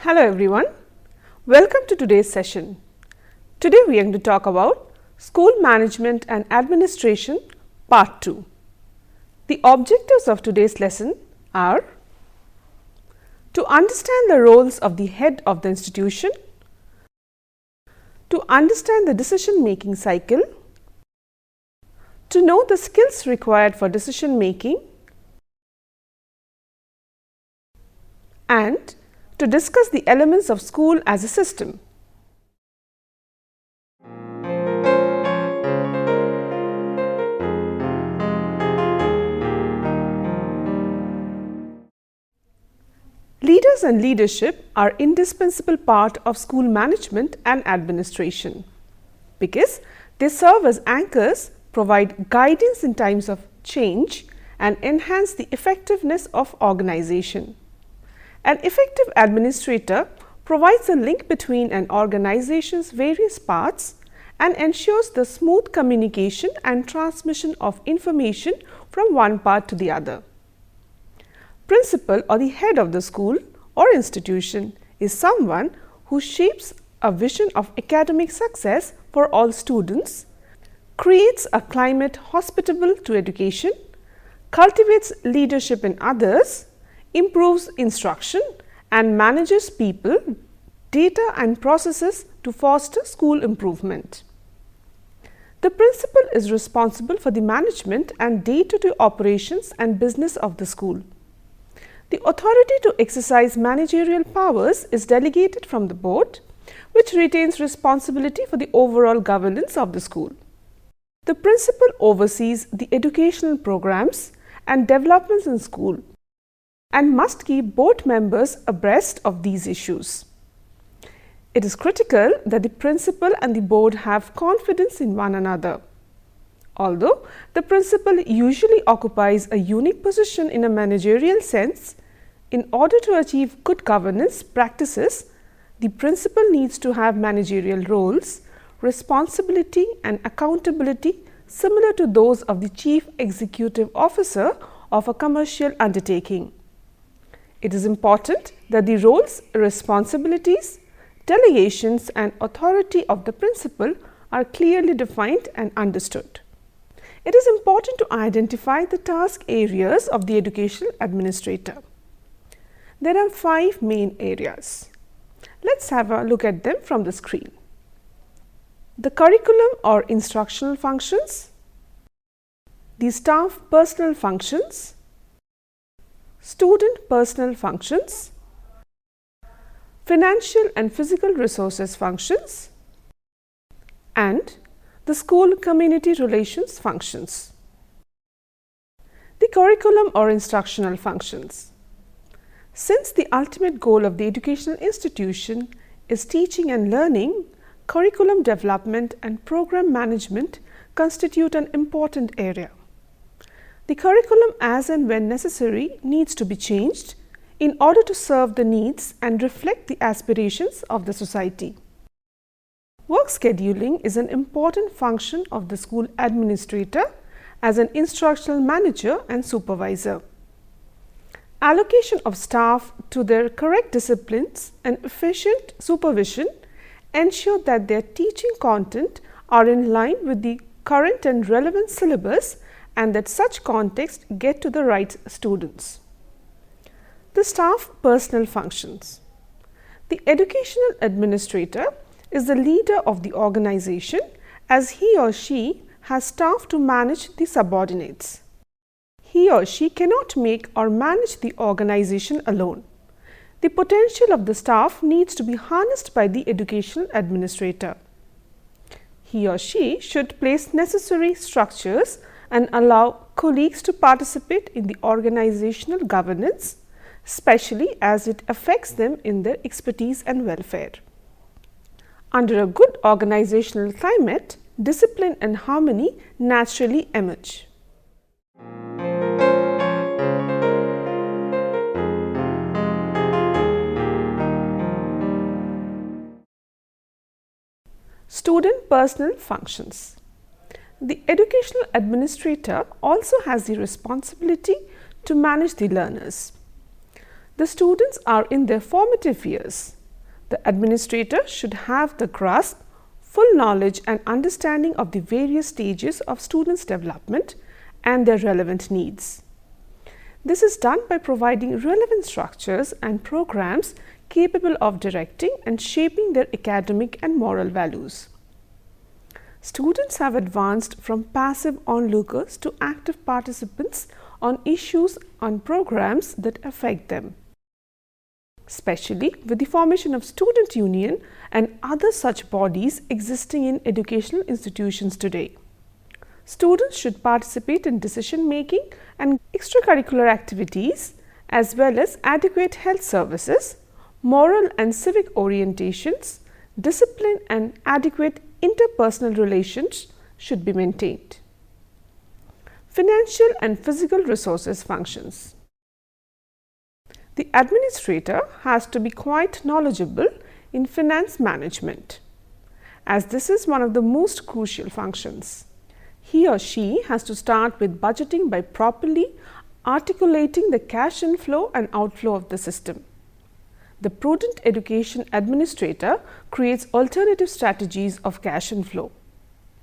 Hello everyone, welcome to today's session. Today we are going to talk about School Management and Administration Part 2. The objectives of today's lesson are to understand the roles of the head of the institution, to understand the decision making cycle, to know the skills required for decision making, and to discuss the elements of school as a system. Leaders and leadership are indispensable part of school management and administration because they serve as anchors, provide guidance in times of change, and enhance the effectiveness of organization. An effective administrator provides a link between an organization's various parts and ensures the smooth communication and transmission of information from one part to the other. Principal or the head of the school or institution is someone who shapes a vision of academic success for all students, creates a climate hospitable to education, cultivates leadership in others, improves instruction, and manages people, data and processes to foster school improvement. The principal is responsible for the management and day-to-day operations and business of the school. The authority to exercise managerial powers is delegated from the board, which retains responsibility for the overall governance of the school. The principal oversees the educational programs and developments in school and must keep board members abreast of these issues. It is critical that the principal and the board have confidence in one another. Although the principal usually occupies a unique position in a managerial sense, in order to achieve good governance practices, the principal needs to have managerial roles, responsibility and accountability similar to those of the chief executive officer of a commercial undertaking. It is important that the roles, responsibilities, delegations and authority of the principal are clearly defined and understood. It is important to identify the task areas of the educational administrator. There are 5 main areas. Let's have a look at them from the screen. The curriculum or instructional functions, the staff personal functions, student personal functions, financial and physical resources functions, and the school community relations functions. The curriculum or instructional functions. Since the ultimate goal of the educational institution is teaching and learning, curriculum development and program management constitute an important area. The curriculum as and when necessary needs to be changed in order to serve the needs and reflect the aspirations of the society. Work scheduling is an important function of the school administrator as an instructional manager and supervisor. Allocation of staff to their correct disciplines and efficient supervision ensure that their teaching content are in line with the current and relevant syllabus and that such context get to the right students. The staff personal functions. The educational administrator is the leader of the organization as he or she has staff to manage the subordinates. He or she cannot make or manage the organization alone. The potential of the staff needs to be harnessed by the educational administrator. He or she should place necessary structures and allow colleagues to participate in the organizational governance, especially as it affects them in their expertise and welfare. Under a good organizational climate, discipline and harmony naturally emerge. Student personal functions. The educational administrator also has the responsibility to manage the learners. The students are in their formative years The administrator should have the grasp, full knowledge and understanding of the various stages of students' development and their relevant needs. This is done by providing relevant structures and programs capable of directing and shaping their academic and moral values. Students have advanced from passive onlookers to active participants on issues and programs that affect them, especially with the formation of student union and other such bodies existing in educational institutions today. Students should participate in decision making and extracurricular activities as well as adequate health services, moral and civic orientations, discipline and adequate interpersonal relations should be maintained. Financial and physical resources functions. The administrator has to be quite knowledgeable in finance management, as this is one of the most crucial functions. He or she has to start with budgeting by properly articulating the cash inflow and outflow of the system. The prudent education administrator creates alternative strategies of cash inflow.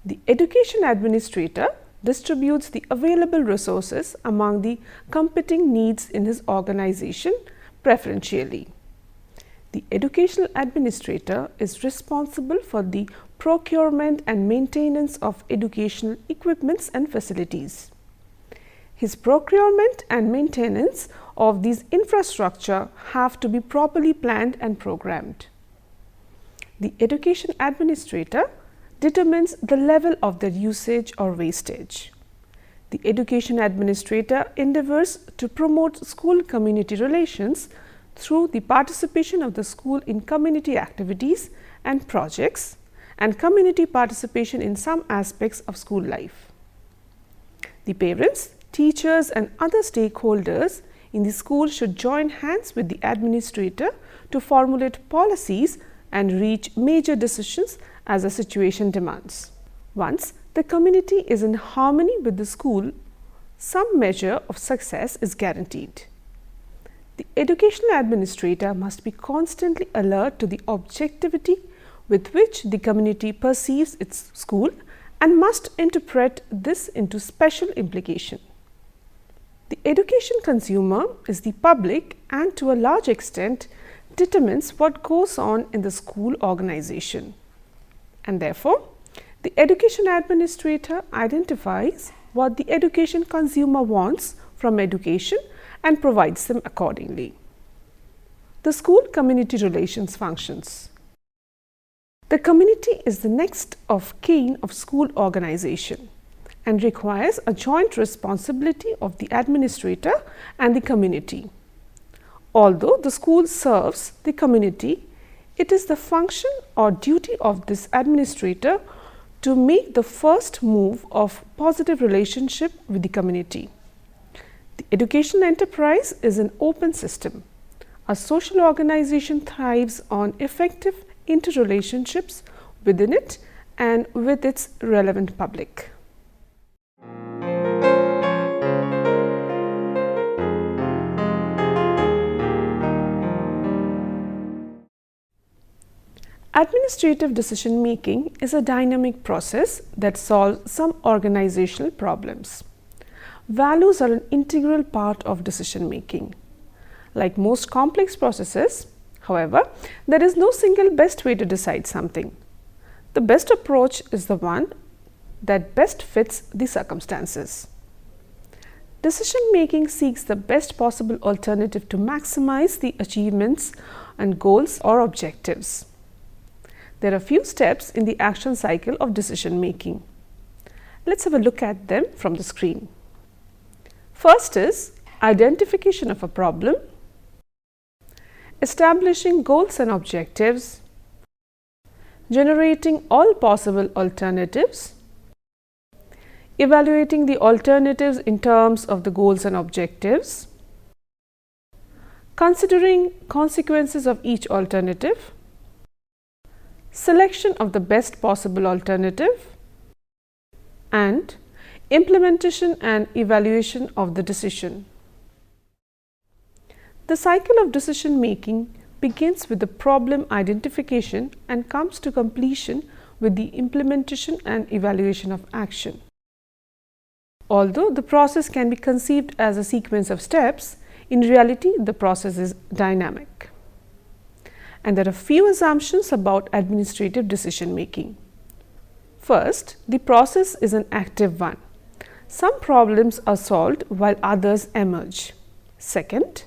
The education administrator distributes the available resources among the competing needs in his organization preferentially. The educational administrator is responsible for the procurement and maintenance of educational equipments and facilities. His procurement and maintenance of these infrastructure have to be properly planned and programmed. The education administrator determines the level of their usage or wastage. The education administrator endeavors to promote school community relations through the participation of the school in community activities and projects and community participation in some aspects of school life. The parents, teachers and other stakeholders in the school should join hands with the administrator to formulate policies and reach major decisions as the situation demands. Once the community is in harmony with the school, some measure of success is guaranteed. The educational administrator must be constantly alert to the objectivity with which the community perceives its school and must interpret this into special implication. The education consumer is the public and to a large extent determines what goes on in the school organization. And therefore, the education administrator identifies what the education consumer wants from education and provides them accordingly. The school community relations functions. The community is the next of kin of school organization and requires a joint responsibility of the administrator and the community. Although the school serves the community, it is the function or duty of this administrator to make the first move of positive relationship with the community. The educational enterprise is an open system. A social organization thrives on effective interrelationships within it and with its relevant public. Administrative decision making is a dynamic process that solves some organizational problems. Values are an integral part of decision making. Like most complex processes, however, there is no single best way to decide something. The best approach is the one that best fits the circumstances. Decision making seeks the best possible alternative to maximize the achievements and goals or objectives. There are few steps in the action cycle of decision making. Let's have a look at them from the screen. First is identification of a problem, establishing goals and objectives, generating all possible alternatives, evaluating the alternatives in terms of the goals and objectives, considering consequences of each alternative, selection of the best possible alternative, and implementation and evaluation of the decision. The cycle of decision making begins with the problem identification and comes to completion with the implementation and evaluation of action. Although the process can be conceived as a sequence of steps, in reality the process is dynamic. And there are few assumptions about administrative decision making. First, the process is an active one. Some problems are solved while others emerge. Second,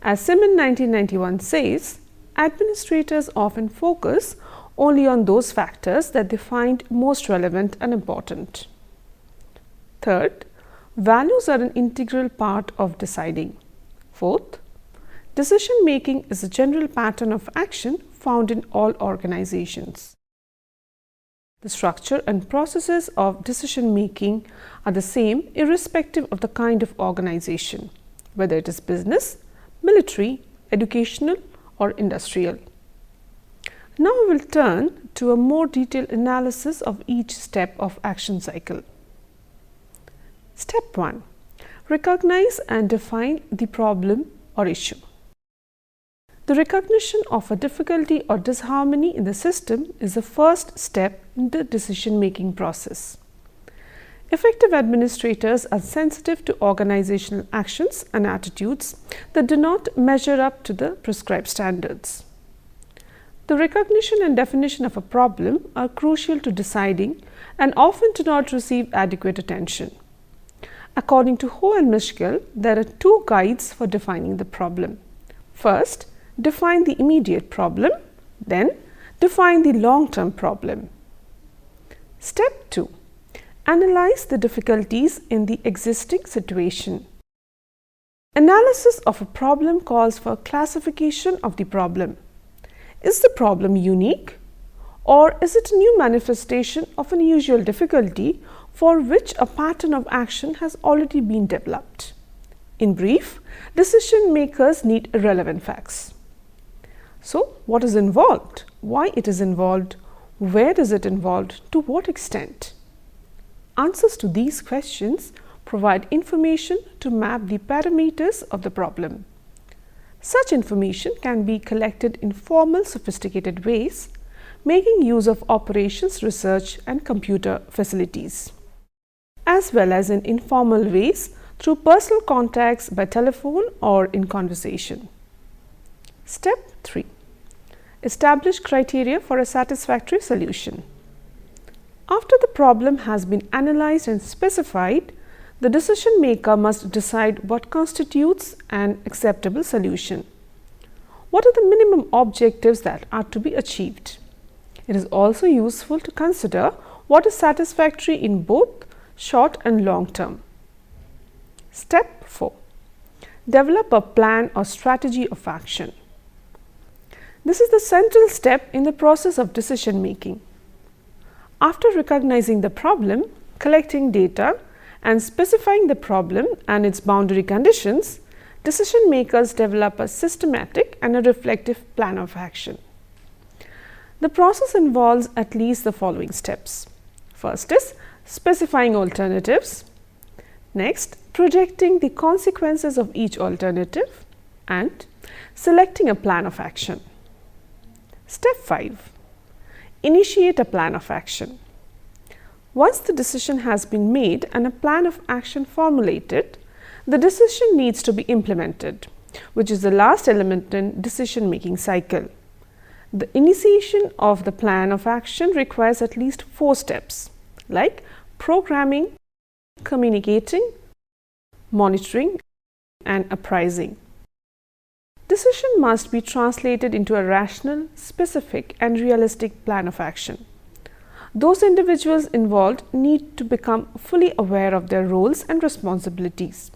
as Simon 1991 says, administrators often focus only on those factors that they find most relevant and important. Third, values are an integral part of deciding. Fourth, decision making is a general pattern of action found in all organizations. The structure and processes of decision making are the same irrespective of the kind of organization, whether it is business, military, educational or industrial. Now we will turn to a more detailed analysis of each step of action cycle. Step 1. Recognize and define the problem or issue. The recognition of a difficulty or disharmony in the system is the first step in the decision-making process. Effective administrators are sensitive to organizational actions and attitudes that do not measure up to the prescribed standards. The recognition and definition of a problem are crucial to deciding and often do not receive adequate attention. According to Ho and Mischel, there are two guides for defining the problem. First, define the immediate problem, then define the long-term problem. Step 2. Analyze the difficulties in the existing situation. Analysis of a problem calls for classification of the problem. Is the problem unique, or is it a new manifestation of an unusual difficulty for which a pattern of action has already been developed? In brief, decision makers need relevant facts. So, what is involved? Why it is involved? Where is it involved? To what extent? Answers to these questions provide information to map the parameters of the problem. Such information can be collected in formal, sophisticated ways, making use of operations research and computer facilities, as well as in informal ways through personal contacts by telephone or in conversation. Step 3. Establish criteria for a satisfactory solution. After the problem has been analyzed and specified, the decision maker must decide what constitutes an acceptable solution. What are the minimum objectives that are to be achieved? It is also useful to consider what is satisfactory in both short and long term. Step 4. Develop a plan or strategy of action. This is the central step in the process of decision making. After recognizing the problem, collecting data, and specifying the problem and its boundary conditions, decision makers develop a systematic and a reflective plan of action. The process involves at least the following steps. First is specifying alternatives. Next, projecting the consequences of each alternative and selecting a plan of action. Step 5. Initiate a plan of action. Once the decision has been made and a plan of action formulated, the decision needs to be implemented, which is the last element in decision-making cycle. The initiation of the plan of action requires at least 4 steps, like programming, communicating, monitoring, and apprising. Decision must be translated into a rational, specific, and realistic plan of action. Those individuals involved need to become fully aware of their roles and responsibilities,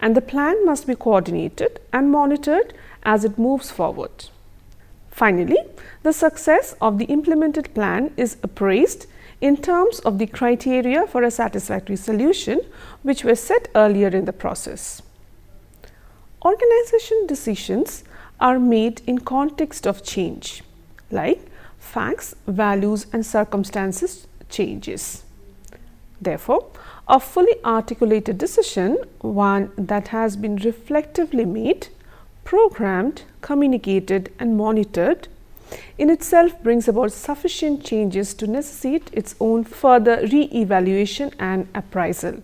and the plan must be coordinated and monitored as it moves forward. Finally, the success of the implemented plan is appraised in terms of the criteria for a satisfactory solution which were set earlier in the process. Organization decisions are made in context of change, like facts, values, and circumstances changes. Therefore, a fully articulated decision, one that has been reflectively made, programmed, communicated and monitored, in itself brings about sufficient changes to necessitate its own further re-evaluation and appraisal.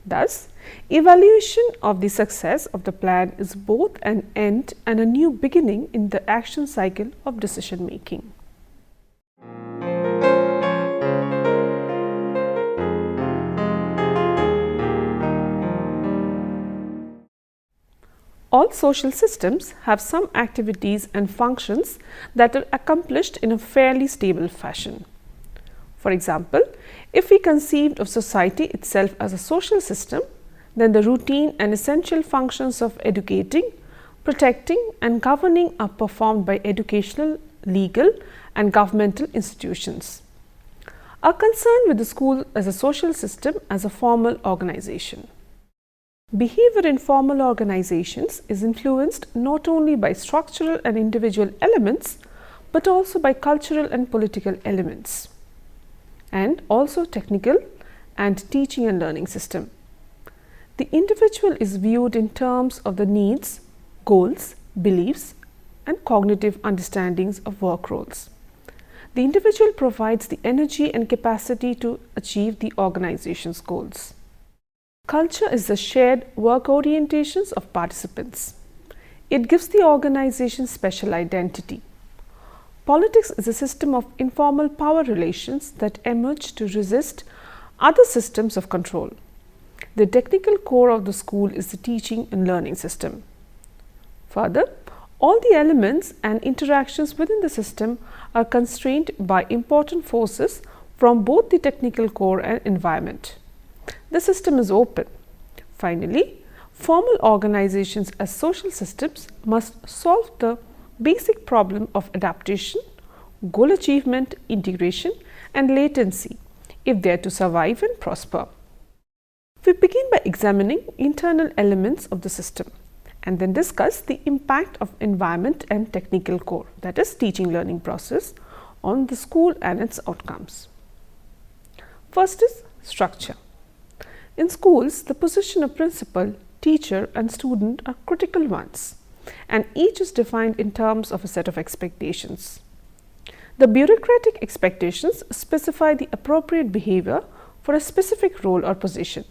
Thus, evaluation of the success of the plan is both an end and a new beginning in the action cycle of decision making. All social systems have some activities and functions that are accomplished in a fairly stable fashion. For example, if we conceived of society itself as a social system, then the routine and essential functions of educating, protecting and governing are performed by educational, legal and governmental institutions. Are concerned with the school as a social system as a formal organization. Behavior in formal organizations is influenced not only by structural and individual elements, but also by cultural and political elements, and also technical and teaching and learning system. The individual is viewed in terms of the needs, goals, beliefs, and cognitive understandings of work roles. The individual provides the energy and capacity to achieve the organization's goals. Culture is the shared work orientations of participants. It gives the organization special identity. Politics is a system of informal power relations that emerge to resist other systems of control. The technical core of the school is the teaching and learning system. Further, all the elements and interactions within the system are constrained by important forces from both the technical core and environment. The system is open. Finally, formal organizations as social systems must solve the basic problem of adaptation, goal achievement, integration, and latency if they are to survive and prosper. We begin by examining internal elements of the system and then discuss the impact of environment and technical core, that is, teaching learning process, on the school and its outcomes. First is structure. In schools, the position of principal, teacher and student are critical ones, and each is defined in terms of a set of expectations. The bureaucratic expectations specify the appropriate behavior for a specific role or position.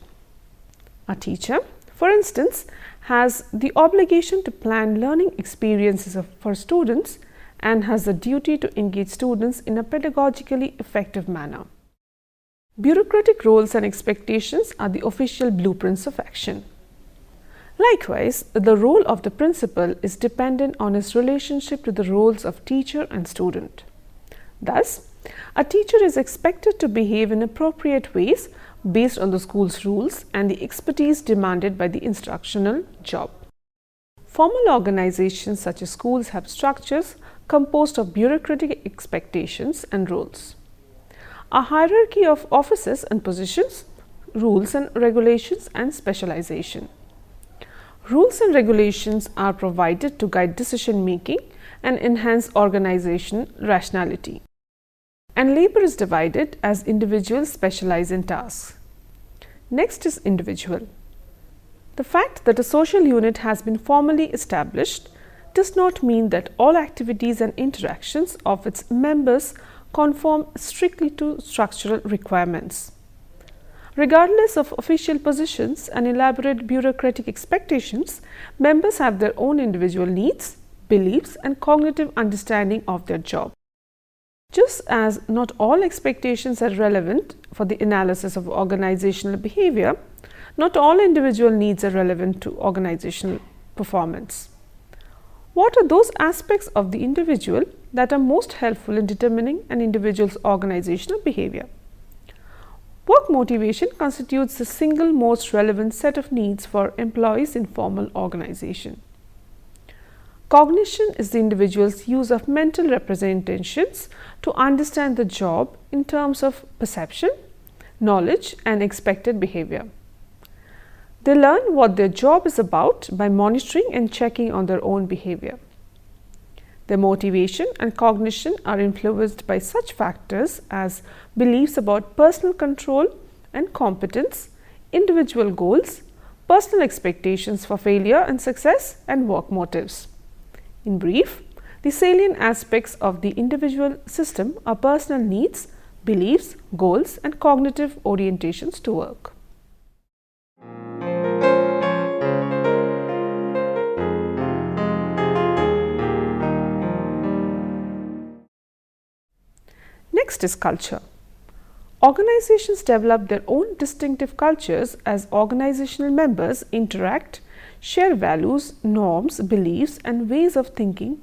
A teacher, for instance, has the obligation to plan learning experiences for students and has the duty to engage students in a pedagogically effective manner. Bureaucratic roles and expectations are the official blueprints of action. Likewise, the role of the principal is dependent on his relationship to the roles of teacher and student. Thus, a teacher is expected to behave in appropriate ways based on the school's rules and the expertise demanded by the instructional job. Formal organizations such as schools have structures composed of bureaucratic expectations and roles. A hierarchy of offices and positions, rules and regulations and specialization. Rules and regulations are provided to guide decision making and enhance organizational rationality. And labor is divided as individuals specialize in tasks. Next is individual. The fact that a social unit has been formally established does not mean that all activities and interactions of its members conform strictly to structural requirements. Regardless of official positions and elaborate bureaucratic expectations, members have their own individual needs, beliefs, and cognitive understanding of their job. Just as not all expectations are relevant for the analysis of organizational behavior, not all individual needs are relevant to organizational performance. What are those aspects of the individual that are most helpful in determining an individual's organizational behavior? Work motivation constitutes the single most relevant set of needs for employees in formal organization. Cognition is the individual's use of mental representations to understand the job in terms of perception, knowledge, and expected behavior. They learn what their job is about by monitoring and checking on their own behavior. Their motivation and cognition are influenced by such factors as beliefs about personal control and competence, individual goals, personal expectations for failure and success, and work motives. In brief, the salient aspects of the individual system are personal needs, beliefs, goals, and cognitive orientations to work. Next is culture. Organizations develop their own distinctive cultures as organizational members interact, share values, norms, beliefs, and ways of thinking.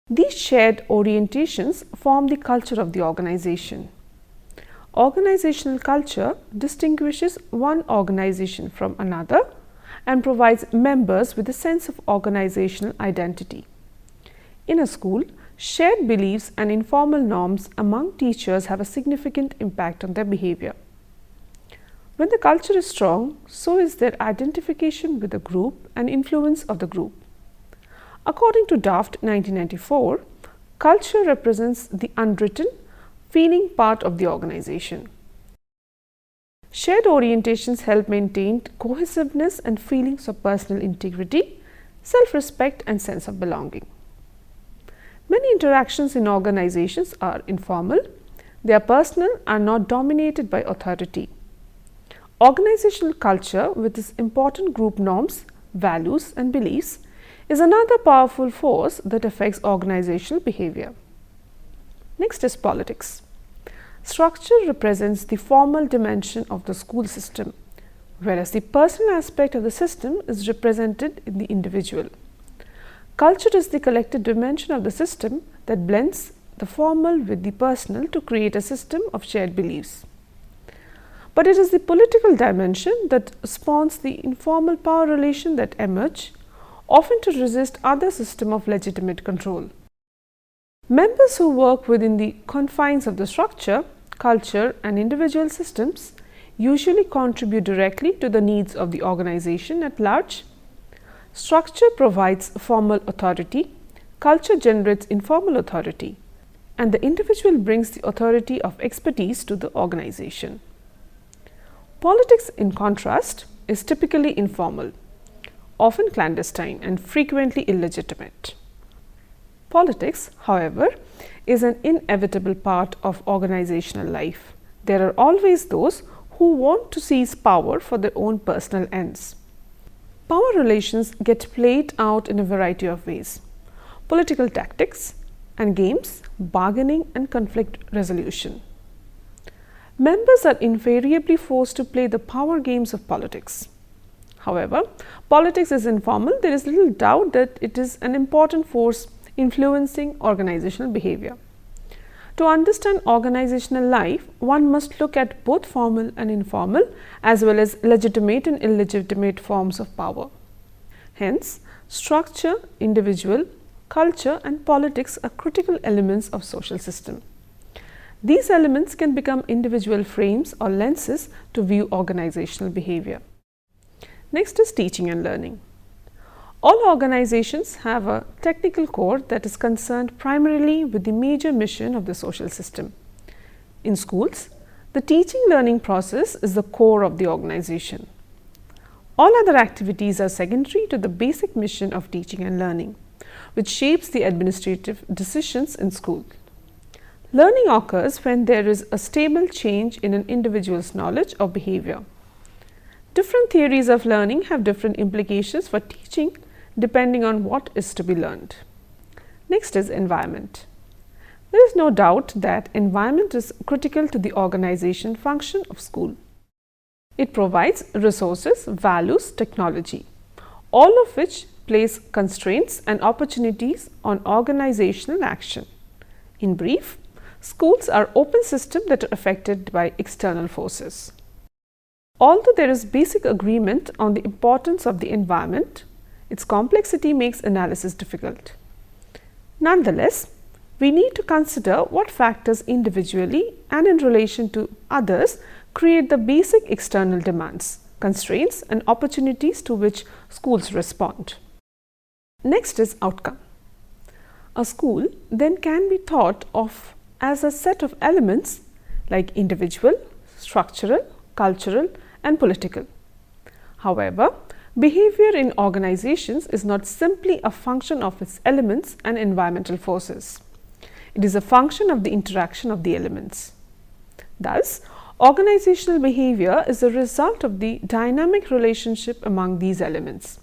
These shared orientations form the culture of the organization. Organizational culture distinguishes one organization from another and provides members with a sense of organizational identity. In a school, shared beliefs and informal norms among teachers have a significant impact on their behavior. When the culture is strong, so is their identification with the group and influence of the group. According to Daft 1994, culture represents the unwritten, feeling part of the organization. Shared orientations help maintain cohesiveness and feelings of personal integrity, self-respect, and sense of belonging. Many interactions in organizations are informal. They are personal and not dominated by authority. Organizational culture, with its important group norms, values, and beliefs, is another powerful force that affects organizational behavior. Next is politics. Structure represents the formal dimension of the school system, whereas the personal aspect of the system is represented in the individual. Culture is the collective dimension of the system that blends the formal with the personal to create a system of shared beliefs. But it is the political dimension that spawns the informal power relation that emerge, often to resist other systems of legitimate control. Members who work within the confines of the structure, culture, and individual systems usually contribute directly to the needs of the organization at large. Structure provides formal authority, culture generates informal authority, and the individual brings the authority of expertise to the organization. Politics, in contrast, is typically informal, often clandestine, and frequently illegitimate. Politics, however, is an inevitable part of organizational life. There are always those who want to seize power for their own personal ends. Power relations get played out in a variety of ways: political tactics and games, bargaining, and conflict resolution. Members are invariably forced to play the power games of politics. However, politics is informal. There is little doubt that it is an important force influencing organizational behavior. To understand organizational life, one must look at both formal and informal, as well as legitimate and illegitimate forms of power. Hence, structure, individual, culture, and politics are critical elements of social system. These elements can become individual frames or lenses to view organizational behavior. Next is teaching and learning. All organizations have a technical core that is concerned primarily with the major mission of the social system. In schools, the teaching learning process is the core of the organization. All other activities are secondary to the basic mission of teaching and learning, which shapes the administrative decisions in school. Learning occurs when there is a stable change in an individual's knowledge or behavior. Different theories of learning have different implications for teaching depending on what is to be learned. Next is environment. There is no doubt that environment is critical to the organization function of school. It provides resources, values, technology, all of which place constraints and opportunities on organizational action. In brief, schools are open systems that are affected by external forces. Although there is basic agreement on the importance of the environment, its complexity makes analysis difficult. Nonetheless, we need to consider what factors individually and in relation to others create the basic external demands, constraints, and opportunities to which schools respond. Next is outcome. A school then can be thought of as a set of elements like individual, structural, cultural, and political. However, Behavior in organizations is not simply a function of its elements and environmental forces. It is a function of the interaction of the elements. Thus, organizational behavior is a result of the dynamic relationship among these elements.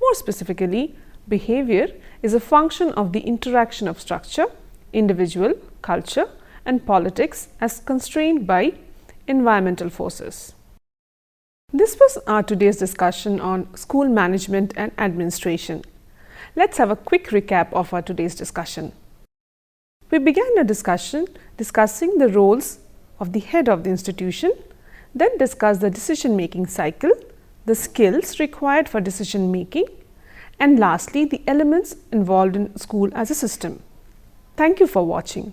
More specifically, behavior is a function of the interaction of structure, individual, culture, and politics as constrained by environmental forces. This was our today's discussion on school management and administration. Let's have a quick recap of our today's discussion. We began a discussion discussing the roles of the head of the institution, then discussed the decision-making cycle, the skills required for decision making, and lastly the elements involved in school as a system. Thank you for watching.